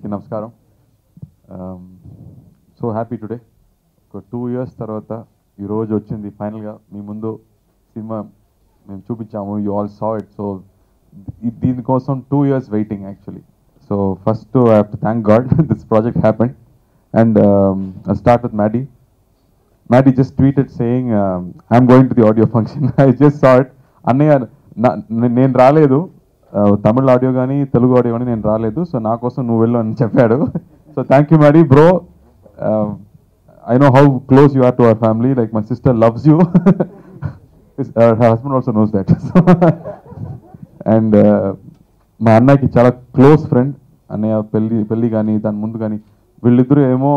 అందరికీ నమస్కారం. So happy today. ఒక 2 years తర్వాత ఈరోజు వచ్చింది ఫైనల్గా మీ ముందు సినిమా మేము చూపించాము. You all saw it. So దీనికోసం 2 years waiting actually. So first I have to thank God this project happened. And I start with Maddie. Maddie just tweeted saying, I'm going to the audio function. I just saw it. అన్నయ్య నేను రాలేదు, తమిళ audio కానీ Telugu audio కానీ నేను రాలేదు, so నా కోసం నువ్వు వెళ్ళు అని చెప్పాడు. So thank you Maddie, bro. I know how close you are to our family. Like my sister loves you. Her husband also knows that. And మా అన్నకి చాలా క్లోజ్ ఫ్రెండ్. అన్నయ్య పెళ్ళి కానీ దాని ముందు కానీ వీళ్ళిద్దరూ ఏమో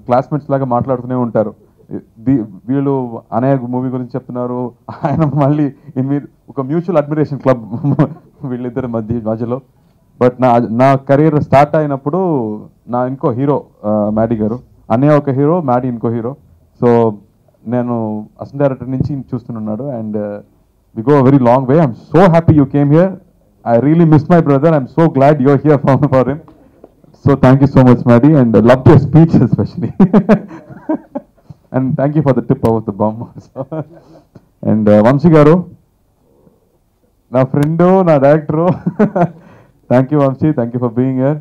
క్లాస్మేట్స్ లాగా మాట్లాడుతూనే ఉంటారు. వీళ్ళు అన్నయ్య మూవీ గురించి చెప్తున్నారు, ఆయన మళ్ళీ ఒక మ్యూచువల్ అడ్మిరేషన్ క్లబ్ వీళ్ళిద్దరి మధ్యలో. బట్ నా కెరీర్ స్టార్ట్ అయినప్పుడు నా ఇంకో హీరో Maddie గారు, అన్నయ్య ఒక హీరో, Maddie ఇంకో హీరో. సో నేను అసిస్టెంట్ డైరెక్టర్ నుంచి చూస్తున్నాడు. And we go very long way. I'm so happy you came here. I really miss my brother. I'm so glad you're here for him. So thank you so much Maddie, and love your speech especially. And thank you for the tip of the bomb also. And Vamsi garu, na friendo, na director. Thank you Vamsi, thank you for being here.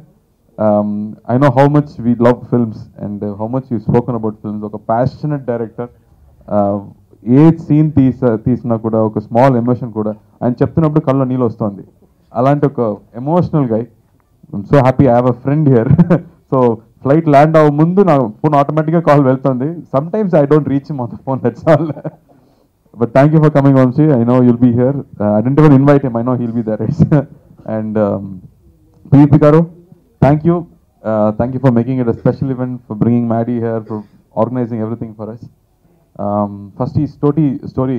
I know how much we love films and how much you've spoken about films. Oka passionate director. A scene తీసినా కూడా ఒక small emotion కూడా ఆయన చెప్తున్నప్పుడు కళ్ళలో నీళ్ళు వస్తుంది. అలాంటి ఒక emotional guy. I'm so happy I have a friend here. So flight land అవ్వ ముందు నా ఫోన్ ఆటోమేటిక్గా కాల్ వెళ్తుంది. Some times I don't reach him on the phone, that's all. But thank you for coming Vamsi. I know you'll be here. I didn't even invite him. I know he'll be there. And P.P. garu, thank you. Thank you for making it a special event, for bringing Maddie here, for organizing everything for us. First ఈ story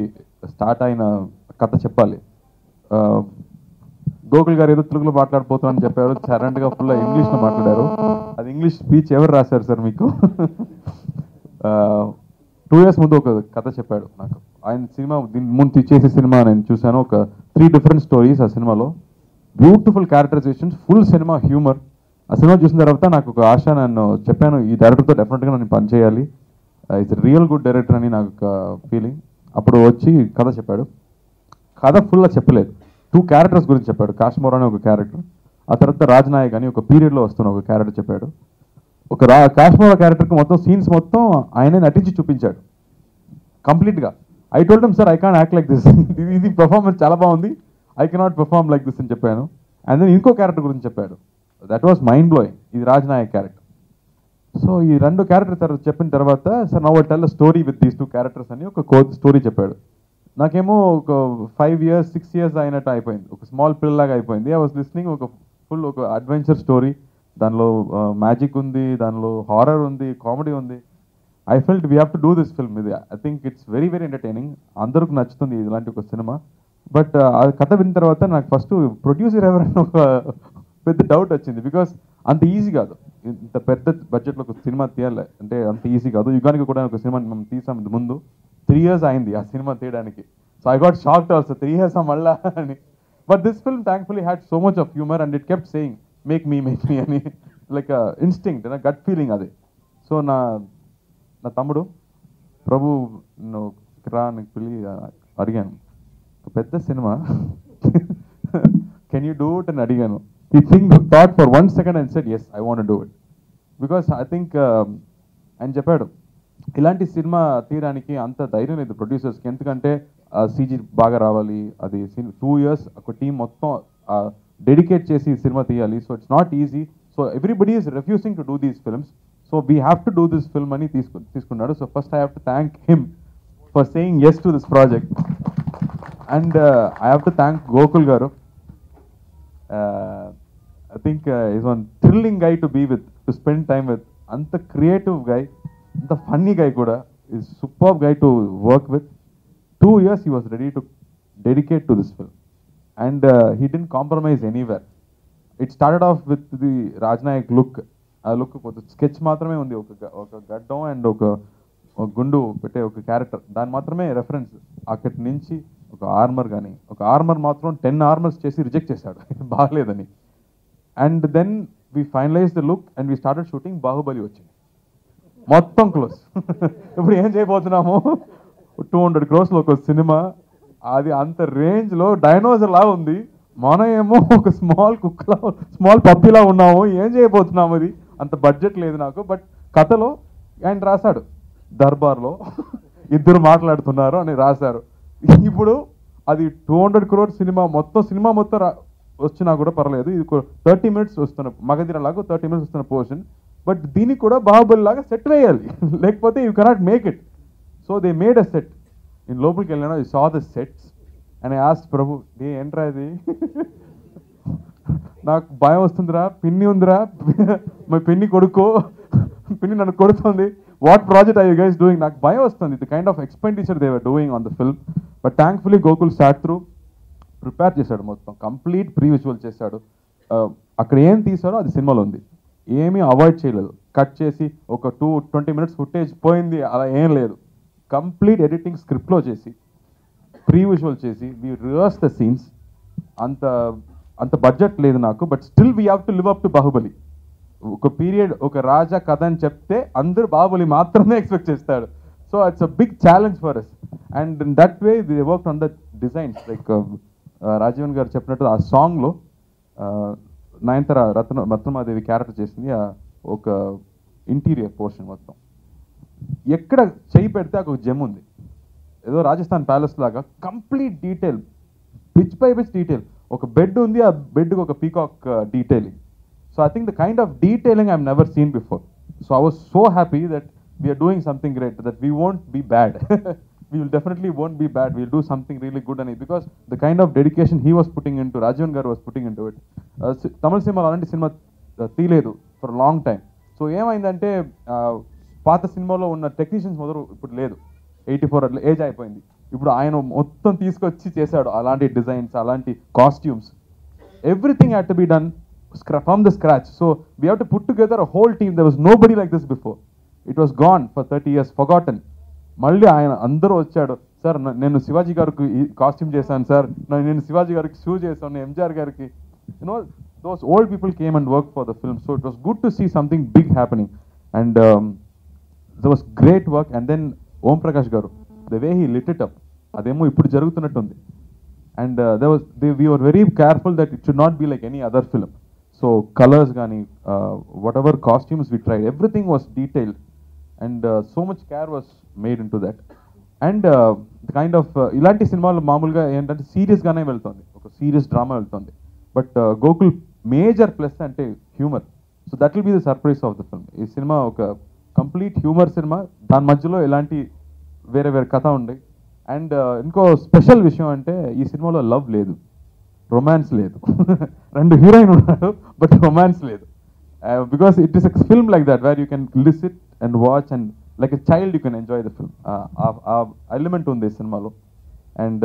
start అయిన కథ చెప్పాలి. గోకుల్ గారు ఏదో తెలుగులో మాట్లాడిపోతామని చెప్పారు, సడన్గా full ఇంగ్లీష్లో మాట్లాడారు. అది ఇంగ్లీష్ స్పీచ్ ఎవరు రాశారు సార్ మీకు? 2 years ముందు ఒక కథ చెప్పాడు నాకు. ఆయన సినిమా దీని ముందు చేసే సినిమా నేను చూశాను. ఒక 3 different స్టోరీస్ ఆ సినిమాలో. Beautiful characterisations, full cinema humour. ఆ సినిమా చూసిన తర్వాత నాకు ఒక ఆశ, నేను చెప్పాను ఈ డైరెక్టర్తో డెఫినెట్గా నేను పని చేయాలి, ఇట్స్ రియల్ గుడ్ డైరెక్టర్ అని నాకు ఒక ఫీలింగ్. అప్పుడు వచ్చి కథ చెప్పాడు. కథ ఫుల్గా చెప్పలేదు, 2 characters గురించి చెప్పాడు. కాశ్మోర్ అనే ఒక క్యారెక్టర్, ఆ తర్వాత రాజ్నాయక్ అని ఒక పీరియడ్లో వస్తున్న ఒక క్యారెక్టర్ చెప్పాడు. ఒక కాశ్మోర్ క్యారెక్టర్కి మొత్తం సీన్స్ మొత్తం ఆయనే నటించి చూపించాడు కంప్లీట్గా. I told him sir I can't act like this, ఇది పర్ఫార్మెన్స్ చాలా బాగుంది, I cannot perform like this అని చెప్పాను. అండ్ దెన్ ఇంకో క్యారెక్టర్ గురించి చెప్పాడు, దట్ వాస్ మైండ్ బ్లోయింగ్. ఇది రాజ్నాయక్ క్యారెక్టర్. సో ఈ 2 క్యారెక్టర్ చెప్పిన తర్వాత sir now I tell a story with these 2 characters అని ఒక స్టోరీ చెప్పాడు. నాకేమో ఒక 5 years 6 years అయినట్టు అయిపోయింది, ఒక స్మాల్ పిల్లలాగా అయిపోయింది. ఐ వాస్ లిస్నింగ్, ఒక ఫుల్ ఒక అడ్వెంచర్ స్టోరీ, దానిలో మ్యాజిక్ ఉంది, దానిలో హారర్ ఉంది, కామెడీ ఉంది. I felt we have to do this film. ఇది I think it's very very entertaining, అందరికి నచ్చుతుంది ఇలాంటి ఒక సినిమా. బట్ ఆ కథ విన్న తర్వాత నాకు ఫస్ట్ ప్రొడ్యూసర్ ఎవరైనా ఒక పెద్ద డౌట్ వచ్చింది. బికాస్ అంత ఈజీ కాదు, ఇంత పెద్ద బడ్జెట్లో ఒక సినిమా తీయాలి అంటే అంత ఈజీ కాదు. యుగానికి కూడా ఒక సినిమా మనం తీసాం ముందు, 3 years అయింది ఆ సినిమా తీయడానికి. So I got shocked also, 3 years మళ్ళా అని. But this film thankfully had so much of humour and it kept saying make me అని, లైక్ ఇన్స్టింక్ట్, నా గట్ ఫీలింగ్ అది. సో నా తమ్ముడు ప్రభు రా నీకు పిల్లి అడిగాను, పెద్ద cinema can you do it అని అడిగాను. He thought for 1 second and said, yes, I want to do it. Because I think, ఆయన చెప్పాడు ఇలాంటి సినిమా తీయడానికి అంత ధైర్యం లేదు ప్రొడ్యూసర్స్కి. ఎందుకంటే సీజీ బాగా రావాలి, అది 2 years ఒక టీం మొత్తం డెడికేట్ చేసి సినిమా తీయాలి. So it's not easy. So everybody is refusing to do these films. So we have to do this film అని తీసుకున్నాడు. So first I have to thank him for saying yes to this project. And I have to thank Gokul garu. I think he's one thrilling guy to be with, to spend time with. Anta creative guy, anta funny guy kuda, is superb guy to work with. 2 years he was ready to dedicate to this film, and he didn't compromise anywhere. It started off with the Rajnayak look. ఆ look sketch మాత్రమే ఉంది, ఒక గడ్డం and ఒక గుండు పెట్టే ఒక character, దాని మాత్రమే రెఫరెన్స్. అక్కడి నుంచి ఒక ఆర్మర్ కానీ, ఒక ఆర్మర్ మాత్రం 10 armors చేసి రిజెక్ట్ చేశాడు బాగలేదని. And then we finalize the look and we started shooting. Baahubali వచ్చింది, మొత్తం క్లోజ్. ఇప్పుడు ఏం చేయబోతున్నాము, 200 crores ఒక సినిమా, అది అంత రేంజ్లో డైనోసర్ లా ఉంది, మనం ఏమో ఒక స్మాల్ కుక్కలా స్మాల్ పప్పీలా ఉన్నాము, ఏం చేయబోతున్నాము, అది అంత బడ్జెట్ లేదు నాకు. బట్ కథలో ఆయన రాశాడు, దర్బార్లో ఇద్దరు మాట్లాడుతున్నారు అని రాశారు. ఇప్పుడు అది 200 crores సినిమా మొత్తం వచ్చినా కూడా పర్లేదు, ఇది 30 minutes వస్తున్న మగధీర లాగా 30 minutes వస్తున్న పోర్షన్. బట్ దీనికి కూడా బాహుబలి లాగా సెట్ వేయాలి, లేకపోతే you cannot make it. So they made a set. నేను లోపలికి వెళ్ళాను, I saw the sets and I asked Prabhu, ఏంట్రా ఇది, నాకు భయం వస్తుందిరా, పిన్ని ఉందిరా, మా పిన్ని కొడుకో, పిన్ని నన్ను కొడుతుంది, what project are you guys doing, నాకు భయం వస్తుంది, the kind of expenditure they were doing on the film. But thankfully Gokul sat through, prepare చేశాడు, మొత్తం కంప్లీట్ ప్రీ విజువల్ చేశాడు. అక్కడ ఏం తీసారో అది సినిమాలో ఉంది, ఏమీ అవాయిడ్ చేయలేదు. కట్ చేసి ఒక 20 minutes ఫుటేజ్ పోయింది అలా ఏం లేదు, కంప్లీట్ ఎడిటింగ్ స్క్రిప్ట్లో చేసి ప్రీ విజువల్ చేసి వి రివర్స్ ద సీన్స్. అంత బడ్జెట్ లేదు నాకు, but still we have to live up to Baahubali. ఒక పీరియడ్, ఒక రాజా కథ అని చెప్తే అందరూ బాహుబలి మాత్రమే ఎక్స్పెక్ట్ చేస్తాడు. So it's a big challenge for us, and in that way we work on the designs. Like Rajeevan garu చెప్పినట్టు ఆ సాంగ్లో నయనతార రత్నమాదేవి క్యారెక్టర్ చేసింది ఒక ఇంటీరియర్ పోర్షన్ మొత్తం. ఎక్కడ చేయి పెడితే ఒక జెమ్ ఉంది, ఏదో రాజస్థాన్ ప్యాలెస్ లాగా complete detail, pitch by pitch detail. ఒక బెడ్ ఉంది, ఆ బెడ్కి ఒక peacock detailing. So I think the kind of detailing I never seen before. So I was so happy that we are doing something great, that we won't be bad. We will definitely won't be bad. We'll do something really good on it, because the kind of dedication he was putting into, Rajavan garu was putting into it. Tamil cinema alanti cinema తీలేదు for a long time. So ఏమైందంటే పాత సినిమాలో ఉన్న technicians మొదలు ఇప్పుడు లేదు, 84 age అయిపోయింది. ఇప్పుడు ఆయన మొత్తం తీసుకొచ్చి చేశాడు అలాంటి డిజైన్స్, అలాంటి costumes. Everything had to be done from the scratch. So we have to put together a whole team. There was nobody like this before. It was gone for 30 years, forgotten. మళ్ళీ ఆయన అందరూ వచ్చాడు, sir నేను శివాజీ గారికి costume చేశాను sir, నేను శివాజీ గారికి shoe చేశాను, ఎంజిఆర్ గారికి, you know those old people came and work for the film. So it was good to see something big happening, and that was great work. And then Om Prakash గారు, the way he lit it up, అదేమో ఇప్పుడు జరుగుతున్నట్టుంది. And we were very careful that it should not be like any other film. So colors కానీ whatever costumes we tried, everything was detailed, and so much care was made into that. And the kind of ఇలాంటి సినిమాలు మామూలుగా ఏంటంటే సీరియస్గానే వెళ్తుంది, ఒక serious drama వెళ్తుంది. But Gokul major plus అంటే humour. So that will be the surprise of the film. ఈ సినిమా ఒక కంప్లీట్ హ్యూమర్ సినిమా, దాని మధ్యలో ఎలాంటి వేరే వేరే కథ ఉంది. అండ్ ఇంకో స్పెషల్ విషయం అంటే ఈ సినిమాలో లవ్ లేదు, రొమాన్స్ లేదు. 2 హీరోయిన్ ఉన్నారు, బట్ రొమాన్స్ లేదు. Because it is a film like that where you can listen and watch, and like a child you can enjoy the film. Element on this cinema lo. And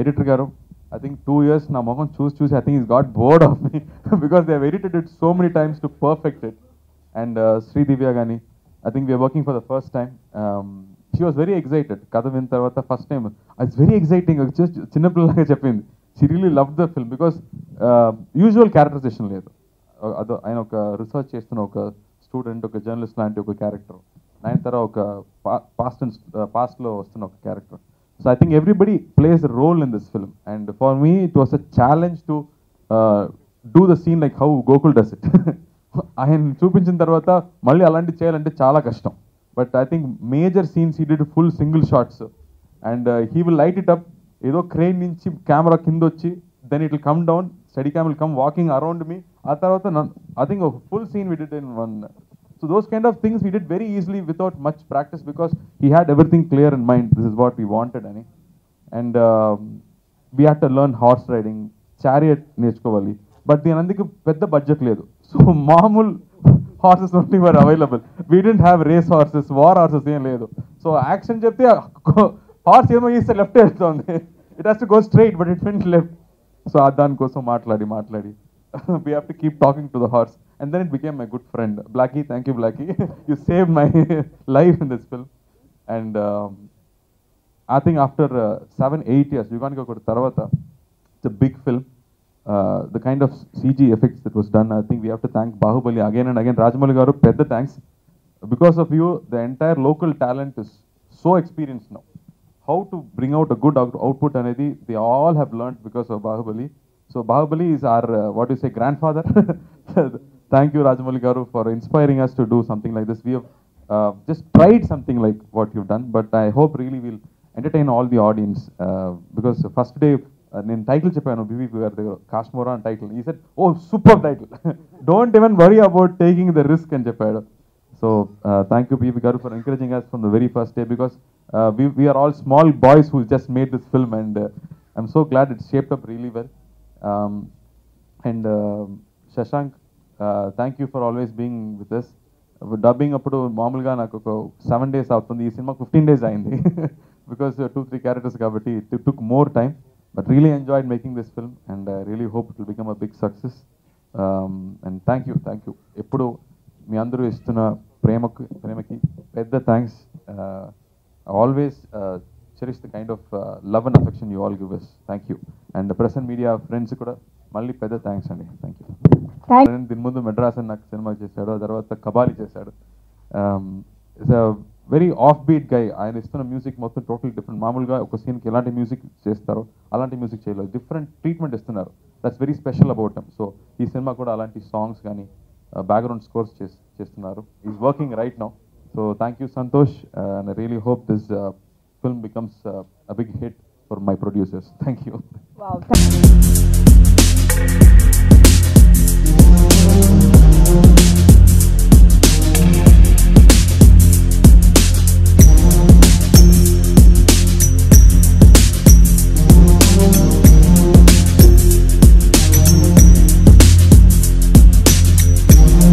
editor garu, I think 2 years na moham choose I think he's got bored of me because they have edited it so many times to perfect it. And Sri Divya gani, I think we are working for the first time. She was very excited. Katha vin tarvata first time it's very exciting, just chinna pillalaga cheppindi. She really loved the film because usual characterization లేదు. ఆయన ఒక research చేస్తున్న ఒక student, ఒక journalist లాంటి ఒక character, Nayanthara ఒక పాస్ట్లో వస్తున్న ఒక character. So I think everybody plays a role in this film, and for me it was a challenge to do the scene like how Gokul does it. ఆయన చూపించిన తర్వాత మళ్ళీ అలాంటి చేయాలంటే చాలా కష్టం. But I think major scenes he did full single shots, and he will light it up. ఏదో crane నుంచి కెమెరా కింద వచ్చి, then it will come down, steady cam will come walking around me. ఆ తర్వాత ఐ థింక్ ఒక full scene we did in one. So those kind of things we did very easily without much practice, because he had everything clear in mind, this is what we wanted అని. And we had to learn horse riding, chariot నేర్చుకోవాలి. But దీని అందుకు పెద్ద budget లేదు. So మామూలు horses only were available. We didn't have race horses, war horses ఏం లేదు. So action చెప్తే హార్స్ ఏమో ఇస్తే లెఫ్ట్ వెళ్తుంది, it has to go straight, but it went left. So దానికోసం మాట్లాడి we have to keep talking to the horse, and then it became my good friend. Blackie, thank you Blackie. You saved my life in this film. And I think after 7-8 years, Yugan Gakur Taravata, it's a big film. the kind of CG effects that was done. I think we have to thank Bahubali again and again. Rajamouli garu, pedda thanks. Because of you, the entire local talent is so experienced now. How to bring out a good output anedi, they all have learned because of Bahubali. So Bahubali is our, what do you say, grandfather. Thank you, Rajamouli garu, for inspiring us to do something like this. We have just tried something like what you've done, but I hope really we'll entertain all the audience. Because first day, నేను title చెప్పాను BVP గారి దగ్గర, కాశ్మోరా అని title. ఈ సెట్ ఓ super title, don't even worry about taking the risk అని చెప్పాడు. So thank you BV garu for encouraging us from the very first day, because we are all small boys who just made this film, and I'm so glad it's shaped up really well. And Shashank, thank you for always being with us. Dubbing అప్పుడు మామూలుగా నాకు ఒక 7 days అవుతుంది, ఈ cinema 15 days అయింది. Because 2-3 characters కాబట్టి it took more time, but really enjoyed making this film, and I really hope it will become a big success. And thank you ఎప్పుడు మీ అందరూ ఇస్తున్న ప్రేమకి పెద్ద thanks. Always cherish the kind of love and affection you all give us. Thank you. And press and media friends కూడా మళ్ళీ పెద్ద thanks అండి. Thank you. దీని ముందు మెడ్రాస్ అని నాకు సినిమా చేశాడు, ఆ తర్వాత కబాలి చేశాడు. It's a very off beat guy. ఆయన ఇస్తున్న మ్యూజిక్ మొత్తం టోటల్ డిఫరెంట్. మామూలుగా ఒక సీన్కి ఎలాంటి మ్యూజిక్ చేస్తారో అలాంటి మ్యూజిక్ చేయలేదు, డిఫరెంట్ ట్రీట్మెంట్ ఇస్తున్నారు. That's very special about them. So ఈ సినిమా కూడా అలాంటి సాంగ్స్ కానీ బ్యాక్గ్రౌండ్ స్కోర్స్ చేస్తున్నారు. Is working right now. So thank you Santosh, and I really hope this film becomes a big hit for my producers. Thank you. Wow.